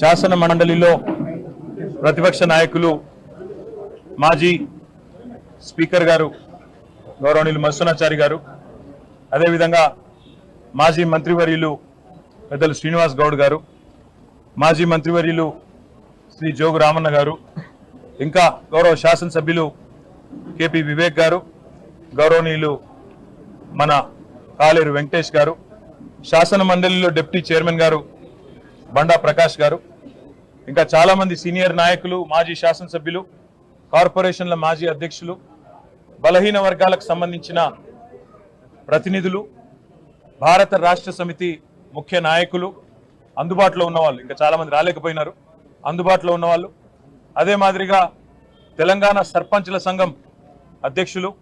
శాసన మండలిలో ప్రతిపక్ష నాయకులు మాజీ స్పీకర్ గారు గౌరవనీయులు మధుసూదనాచారి గారు, అదేవిధంగా మాజీ మంత్రివర్యులు పెద్దలు శ్రీనివాస్ గౌడ్ గారు, మాజీ మంత్రివర్యులు శ్రీ జోగు రామన్న గారు, ఇంకా గౌరవ శాసనసభ్యులు కేపీ వివేక్ గారు, గౌరవనీయులు మన కాలేరు వెంకటేష్ గారు, శాసన మండలిలో డిప్యూటీ చైర్మన్ గారు బండా ప్రకాష్ గారు, ఇంకా చాలా మంది సీనియర్ నాయకులు, మాజీ శాసనసభ్యులు, కార్పొరేషన్ల మాజీ అధ్యక్షులు, బలహీన వర్గాలకు సంబంధించిన ప్రతినిధులు, భారత రాష్ట్ర సమితి ముఖ్య నాయకులు, అందుబాటులో ఉన్నవాళ్ళు, ఇంకా చాలా మంది రాలేకపోయినారు, అందుబాటులో ఉన్నవాళ్ళు, అదే మాదిరిగా తెలంగాణ సర్పంచ్ల సంఘం అధ్యక్షులు,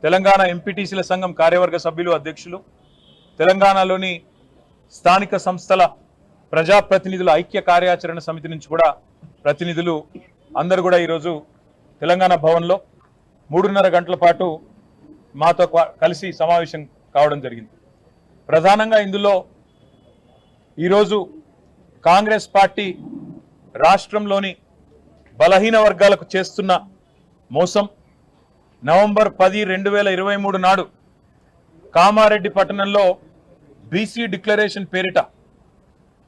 తెలంగాణ ఎంపీటీసీల సంఘం కార్యవర్గ సభ్యులు అధ్యక్షులు, తెలంగాణలోని స్థానిక సంస్థల ప్రజాప్రతినిధుల ఐక్య కార్యాచరణ సమితి నుంచి కూడా ప్రతినిధులు అందరూ కూడా ఈరోజు తెలంగాణ భవన్లో 3.5 గంటల పాటు మాతో కలిసి సమావేశం కావడం జరిగింది. ప్రధానంగా ఇందులో ఈరోజు కాంగ్రెస్ పార్టీ రాష్ట్రంలోని బలహీన వర్గాలకు చేస్తున్న మోసం, నవంబర్ 10, 2023 నాడు కామారెడ్డి పట్టణంలో బీసీ డిక్లరేషన్ పేరిట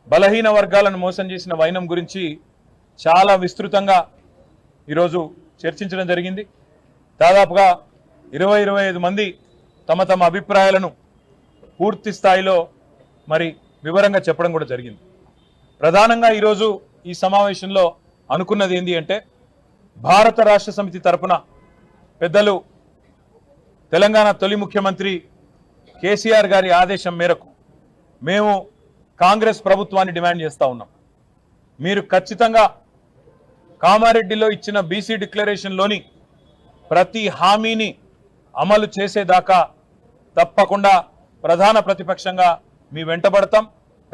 బలహీన వర్గాలను మోసం చేసిన వైనం గురించి చాలా విస్తృతంగా ఈరోజు చర్చించడం జరిగింది. దాదాపుగా 20-25 మంది తమ తమ అభిప్రాయాలను పూర్తి స్థాయిలో మరి వివరంగా చెప్పడం కూడా జరిగింది. ప్రధానంగా ఈరోజు ఈ సమావేశంలో అనుకున్నది ఏంటి అంటే, భారత రాష్ట్ర సమితి తరపున పెద్దలు తెలంగాణ తొలి ముఖ్యమంత్రి కేసీఆర్ గారి ఆదేశం మేరకు మేము కాంగ్రెస్ ప్రభుత్వాన్ని డిమాండ్ చేస్తూ ఉన్నాం. మీరు ఖచ్చితంగా కామారెడ్డిలో ఇచ్చిన బీసీ డిక్లరేషన్లోని ప్రతి హామీని అమలు చేసేదాకా తప్పకుండా ప్రధాన ప్రతిపక్షంగా మీ వెంటబడతాం.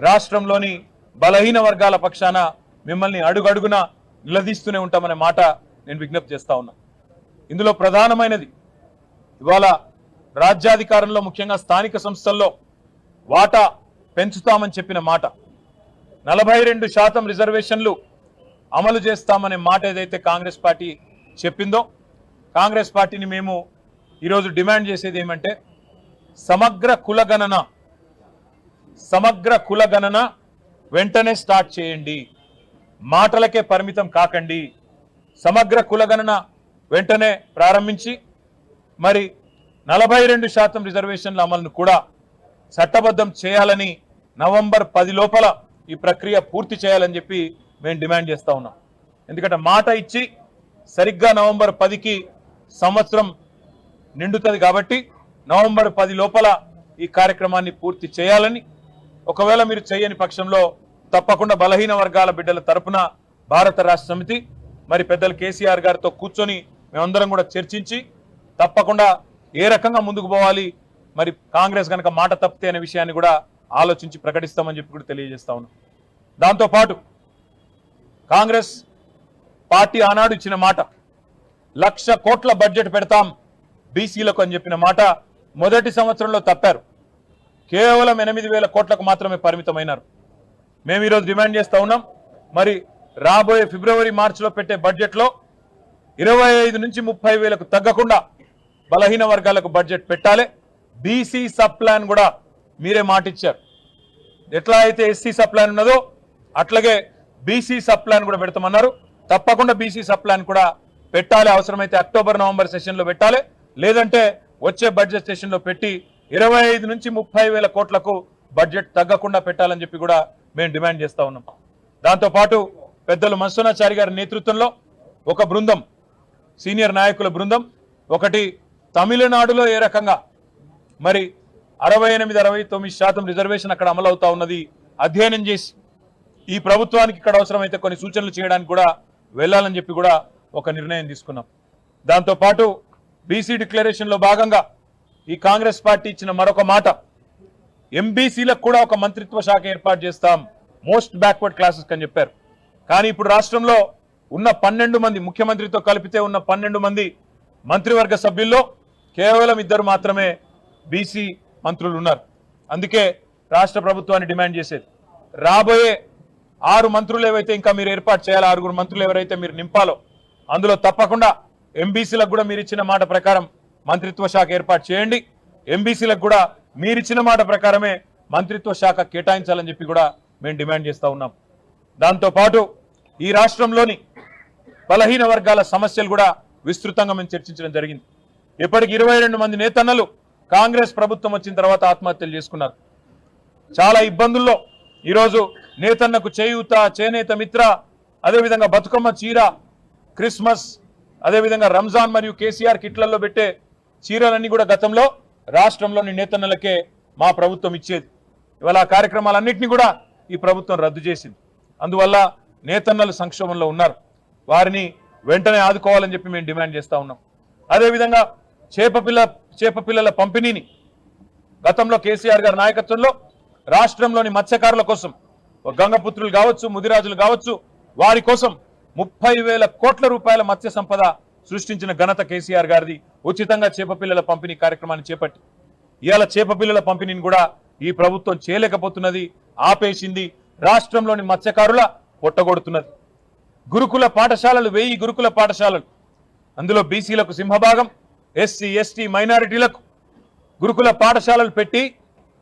రాష్ట్రంలోని బలహీన వర్గాల పక్షాన మిమ్మల్ని అడుగడుగున నిలదీస్తూనే ఉంటామనే మాట నేను విజ్ఞప్తి చేస్తా ఉన్నా. ఇందులో ప్రధానమైనది ఇవాళ రాజ్యాధికారంలో ముఖ్యంగా స్థానిక సంస్థల్లో వాటా పెంచుతామని చెప్పిన మాట, 42% రిజర్వేషన్లు అమలు చేస్తామనే మాట ఏదైతే కాంగ్రెస్ పార్టీ చెప్పిందో, కాంగ్రెస్ పార్టీని మేము ఈరోజు డిమాండ్ చేసేది ఏమంటే, సమగ్ర కులగణన వెంటనే స్టార్ట్ చేయండి, మాటలకే పరిమితం కాకండి. సమగ్ర కులగణన వెంటనే ప్రారంభించి మరి 42% రిజర్వేషన్ల అమలును కూడా చట్టబద్ధం చేయాలని, నవంబర్ 10 లోపల ఈ ప్రక్రియ పూర్తి చేయాలని చెప్పి మేము డిమాండ్ చేస్తా ఉన్నాం. ఎందుకంటే మాట ఇచ్చి సరిగ్గా నవంబర్ 10కి సంవత్సరం నిండుతుంది కాబట్టి నవంబర్ 10 లోపల ఈ కార్యక్రమాన్ని పూర్తి చేయాలని, ఒకవేళ మీరు చేయని పక్షంలో తప్పకుండా బలహీన వర్గాల బిడ్డల తరపున భారత రాష్ట్ర సమితి మరి పెద్దలు కేసీఆర్ గారితో కూర్చొని మేమందరం కూడా చర్చించి తప్పకుండా ఏ రకంగా ముందుకు పోవాలి, మరి కాంగ్రెస్ కనుక మాట తప్పితే అనే విషయాన్ని కూడా ఆలోచించి ప్రకటిస్తామని చెప్పి కూడా తెలియజేస్తా ఉన్నాం. దాంతోపాటు కాంగ్రెస్ పార్టీ ఆనాడు ఇచ్చిన మాట, 1,00,000 కోట్ల బడ్జెట్ పెడతాం బీసీలకు అని చెప్పిన మాట మొదటి సంవత్సరంలో తప్పారు. కేవలం 8,000 కోట్లకు మాత్రమే పరిమితమైనారు. మేము ఈరోజు డిమాండ్ చేస్తా ఉన్నాం, మరి రాబోయే ఫిబ్రవరి మార్చిలో పెట్టే బడ్జెట్లో 25 నుంచి 30,000కు తగ్గకుండా బలహీన వర్గాలకు బడ్జెట్ పెట్టాలి. బీసీ సబ్ ప్లాన్ కూడా మీరే మాట ఇచ్చారు. ఎట్లా అయితే ఎస్సీ సబ్ ప్లాన్ ఉన్నదో అట్లాగే బీసీ సబ్ ప్లాన్ కూడా పెడతామన్నారు. తప్పకుండా బీసీ సబ్ ప్లాన్ కూడా పెట్టాలి. అవసరమైతే అక్టోబర్ నవంబర్ సెషన్లో పెట్టాలి, లేదంటే వచ్చే బడ్జెట్ సెషన్లో పెట్టి 25 నుంచి 30,000 కోట్లకు బడ్జెట్ తగ్గకుండా పెట్టాలని చెప్పి కూడా మేము డిమాండ్ చేస్తా ఉన్నాం. దాంతోపాటు పెద్దలు మధుసూదనాచారి గారి నేతృత్వంలో ఒక బృందం, సీనియర్ నాయకుల బృందం ఒకటి తమిళనాడులో ఏ రకంగా మరి 68-69% రిజర్వేషన్ అక్కడ అమలు అవుతా ఉన్నది అధ్యయనం చేసి ఈ ప్రభుత్వానికి ఇక్కడ అవసరమైతే కొన్ని సూచనలు చేయడానికి కూడా వెళ్ళాలని చెప్పి కూడా ఒక నిర్ణయం తీసుకున్నాం. దాంతోపాటు బీసీ డిక్లరేషన్లో భాగంగా ఈ కాంగ్రెస్ పార్టీ ఇచ్చిన మరొక మాట, ఎంబీసీలకు కూడా ఒక మంత్రిత్వ శాఖ ఏర్పాటు చేస్తాం, మోస్ట్ బ్యాక్వర్డ్ క్లాసెస్ అని చెప్పారు. కానీ ఇప్పుడు రాష్ట్రంలో ఉన్న 12 మంది, ముఖ్యమంత్రితో కలిపితే ఉన్న 12 మంది మంత్రివర్గ సభ్యుల్లో కేవలం 2 మాత్రమే బీసీ మంత్రులు ఉన్నారు. అందుకే రాష్ట్ర ప్రభుత్వాన్ని డిమాండ్ చేసేది, రాబోయే 6 మంత్రులు ఏవైతే ఇంకా మీరు ఏర్పాటు చేయాలో 6 మంత్రులు ఎవరైతే మీరు నింపాలో అందులో తప్పకుండా ఎంబీసీలకు కూడా మీరు ఇచ్చిన మాట ప్రకారం మంత్రిత్వ శాఖ ఏర్పాటు చేయండి. ఎంబీసీలకు కూడా మీరు ఇచ్చిన మాట ప్రకారమే మంత్రిత్వ శాఖ కేటాయించాలని చెప్పి కూడా మేము డిమాండ్ చేస్తా ఉన్నాం. దాంతో పాటు ఈ రాష్ట్రంలోని బలహీన వర్గాల సమస్యలు కూడా విస్తృతంగా మేము చర్చించడం జరిగింది. ఇప్పటికి 22 మంది నేతన్నలు కాంగ్రెస్ ప్రభుత్వం వచ్చిన తర్వాత ఆత్మహత్యలు చేసుకున్నారు. చాలా ఇబ్బందుల్లో ఈరోజు నేతన్నకు చేయూత, చేనేత మిత్ర, అదేవిధంగా బతుకమ్మ చీర, క్రిస్మస్, అదేవిధంగా రంజాన్ మరియు కేసీఆర్ కిట్లలో పెట్టే చీరలన్నీ కూడా గతంలో రాష్ట్రంలోని నేతన్నలకే మా ప్రభుత్వం ఇచ్చేది. ఇవాళ ఆ కార్యక్రమాలన్నింటినీ కూడా ఈ ప్రభుత్వం రద్దు చేసింది. అందువల్ల నేతన్నలు సంక్షోభంలో ఉన్నారు. వారిని వెంటనే ఆదుకోవాలని చెప్పి మేము డిమాండ్ చేస్తా ఉన్నాం. అదేవిధంగా చేపపిల్లల పంపిణీని గతంలో కేసీఆర్ గారి నాయకత్వంలో రాష్ట్రంలోని మత్స్యకారుల కోసం గంగపుత్రులు కావచ్చు, ముదిరాజులు కావచ్చు, వారి కోసం 30,000 కోట్ల రూపాయల మత్స్య సంపద సృష్టించిన ఘనత కేసీఆర్ గారిది. ఉచితంగా చేపపిల్లల పంపిణీ కార్యక్రమాన్ని చేపట్టి ఇవాళ చేపపిల్లల పంపిణీని కూడా ఈ ప్రభుత్వం చేయలేకపోతున్నది, ఆపేసింది. రాష్ట్రంలోని మత్స్యకారుల పొట్టగొడుతున్నది. గురుకుల పాఠశాలలు 1000 గురుకుల పాఠశాలలు, అందులో బీసీలకు సింహభాగం, ఎస్సీ ఎస్టీ మైనారిటీలకు గురుకుల పాఠశాలలు పెట్టి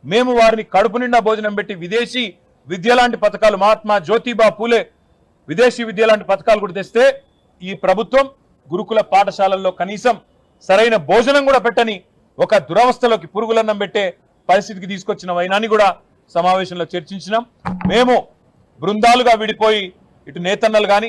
మేము వారిని కడుపు నిండా భోజనం పెట్టి విదేశీ విద్య లాంటి పథకాలు, మహాత్మా జ్యోతిబా పూలే విదేశీ విద్య లాంటి పథకాలు కూడా తెస్తే ఈ ప్రభుత్వం గురుకుల పాఠశాలల్లో కనీసం సరైన భోజనం కూడా పెట్టని ఒక దురవస్థలోకి పురుగులన్నం పెట్టే పరిస్థితికి తీసుకొచ్చిన వైనాన్ని కూడా సమావేశంలో చర్చించినాం. మేము బృందాలుగా విడిపోయి ఇటు నేతన్నలు కానీ,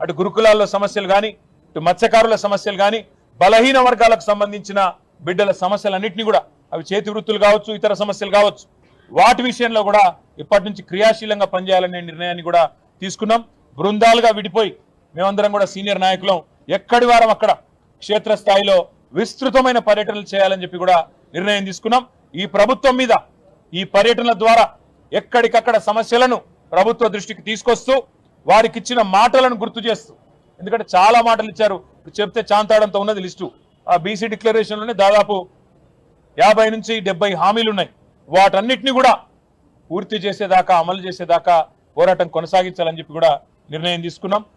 అటు గురుకులాల్లో సమస్యలు కానీ, ఇటు మత్స్యకారుల సమస్యలు కానీ, బలహీన వర్గాలకు సంబంధించిన బిడ్డల సమస్యలన్నింటినీ కూడా, అవి చేతి వృత్తులు కావచ్చు, ఇతర సమస్యలు కావచ్చు, వాటి విషయంలో కూడా ఇప్పటి నుంచి క్రియాశీలంగా పనిచేయాలనే నిర్ణయాన్ని కూడా తీసుకున్నాం. బృందాలుగా విడిపోయి మేమందరం కూడా సీనియర్ నాయకులం ఎక్కడి వారం అక్కడ క్షేత్రస్థాయిలో విస్తృతమైన పర్యటనలు చేయాలని చెప్పి కూడా నిర్ణయం తీసుకున్నాం. ఈ ప్రభుత్వం మీద ఈ పర్యటనల ద్వారా ఎక్కడికక్కడ సమస్యలను ప్రభుత్వ దృష్టికి తీసుకొస్తూ వారికి ఇచ్చిన మాటలను గుర్తు చేస్తూ, ఎందుకంటే చాలా మాటలు ఇచ్చారు, చెప్తే చాంతాడంతో ఉన్నది లిస్టు. ఆ బీసీ డిక్లరేషన్లోనే దాదాపు 50 నుంచి 70 హామీలు ఉన్నాయి. వాటన్నిటిని కూడా పూర్తి చేసేదాకా, అమలు చేసేదాకా పోరాటం కొనసాగించాలని చెప్పి కూడా నిర్ణయం తీసుకున్నాం.